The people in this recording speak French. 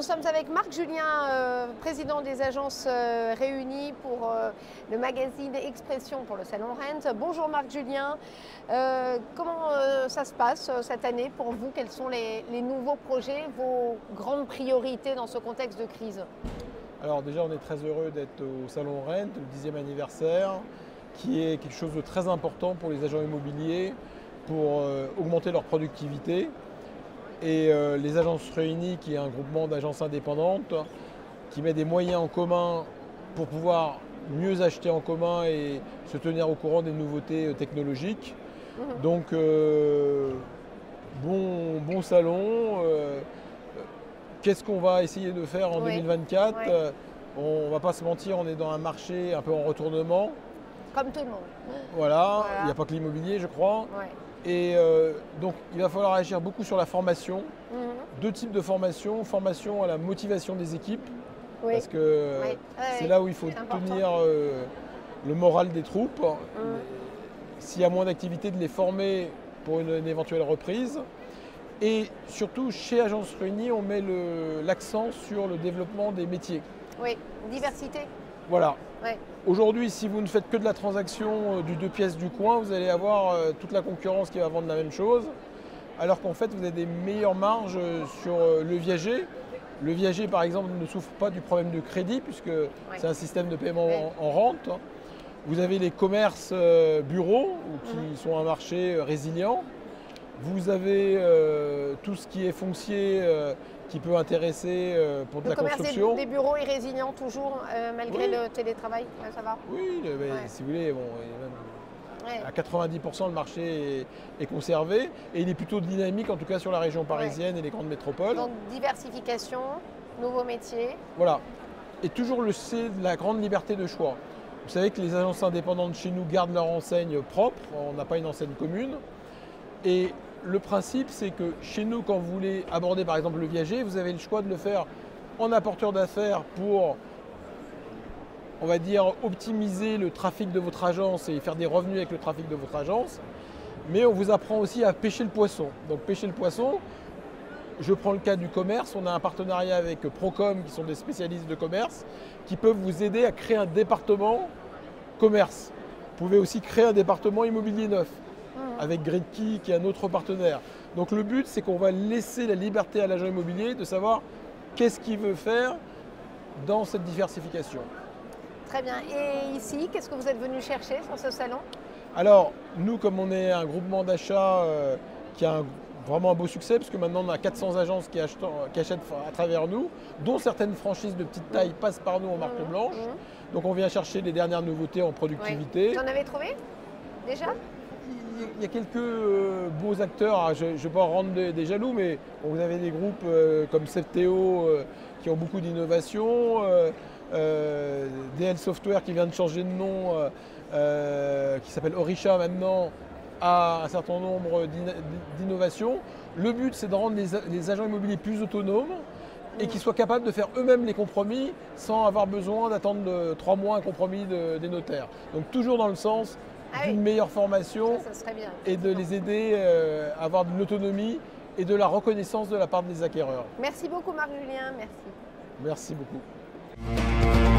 sommes avec Marc Julien, président des agences réunies pour le magazine Expression pour le Salon Rent. Bonjour Marc Julien, comment ça se passe cette année pour vous? Quels sont les nouveaux projets, vos grandes priorités dans ce contexte de crise? Alors déjà, on est très heureux d'être au Salon Rent, le 10e anniversaire, qui est quelque chose de très important pour les agents immobiliers pour augmenter leur productivité. Et les agences réunies, qui est un groupement d'agences indépendantes, qui met des moyens en commun pour pouvoir mieux acheter en commun et se tenir au courant des nouveautés technologiques. Donc bon salon. Qu'est-ce qu'on va essayer de faire en 2024? On ne va pas se mentir, on est dans un marché un peu en retournement. Comme tout le monde. Voilà. Il n'y a pas que l'immobilier, je crois. Et donc il va falloir agir beaucoup sur la formation. Deux types de formation. Formation à la motivation des équipes, parce que c'est là où il faut tenir le moral des troupes. S'il y a moins d'activité, de les former pour une éventuelle reprise. Et surtout, chez Agences Réunies, on met l'accent sur le développement des métiers. Oui, diversité. Voilà. Aujourd'hui, si vous ne faites que de la transaction du 2 pièces du coin, vous allez avoir toute la concurrence qui va vendre la même chose, alors qu'en fait, vous avez des meilleures marges sur le viager. Le viager, par exemple, ne souffre pas du problème de crédit, puisque c'est un système de paiement en rente. Vous avez les commerces bureaux, qui sont un marché résilient. Vous avez tout ce qui est foncier qui peut intéresser pour de la construction. Le commerce des bureaux est résilient toujours, malgré le télétravail, ça va? Oui, mais si vous voulez, à 90% le marché est conservé et il est plutôt dynamique, en tout cas sur la région parisienne et les grandes métropoles. Donc diversification, nouveaux métiers. Voilà. Et toujours la grande liberté de choix. Vous savez que les agences indépendantes chez nous gardent leur enseigne propre, on n'a pas une enseigne commune. Et le principe, c'est que chez nous, quand vous voulez aborder par exemple le viager, vous avez le choix de le faire en apporteur d'affaires pour, on va dire, optimiser le trafic de votre agence et faire des revenus avec le trafic de votre agence. Mais on vous apprend aussi à pêcher le poisson. Donc pêcher le poisson, je prends le cas du commerce, on a un partenariat avec Procom, qui sont des spécialistes de commerce, qui peuvent vous aider à créer un département commerce. Vous pouvez aussi créer un département immobilier neuf, avec Gridkey qui est un autre partenaire. Donc le but, c'est qu'on va laisser la liberté à l'agent immobilier de savoir qu'est-ce qu'il veut faire dans cette diversification. Très bien. Et ici, qu'est-ce que vous êtes venu chercher sur ce salon? Alors, nous, comme on est un groupement d'achat qui a vraiment un beau succès, parce que maintenant on a 400 agences qui achètent à travers nous, dont certaines franchises de petite taille passent par nous en marque blanche. Donc on vient chercher les dernières nouveautés en productivité. Vous en avez trouvé déjà? Il y a quelques beaux acteurs, je ne vais pas rendre des jaloux, mais vous avez des groupes comme Septéo qui ont beaucoup d'innovation, DL Software qui vient de changer de nom, qui s'appelle Orisha maintenant, a un certain nombre d'innovations. Le but, c'est de rendre les agents immobiliers plus autonomes et qu'ils soient capables de faire eux-mêmes les compromis sans avoir besoin d'attendre 3 mois un compromis des notaires. Donc toujours dans le sens d'une meilleure formation et de les aider à avoir de l'autonomie et de la reconnaissance de la part des acquéreurs. Merci beaucoup Marc Julien, merci. Merci beaucoup.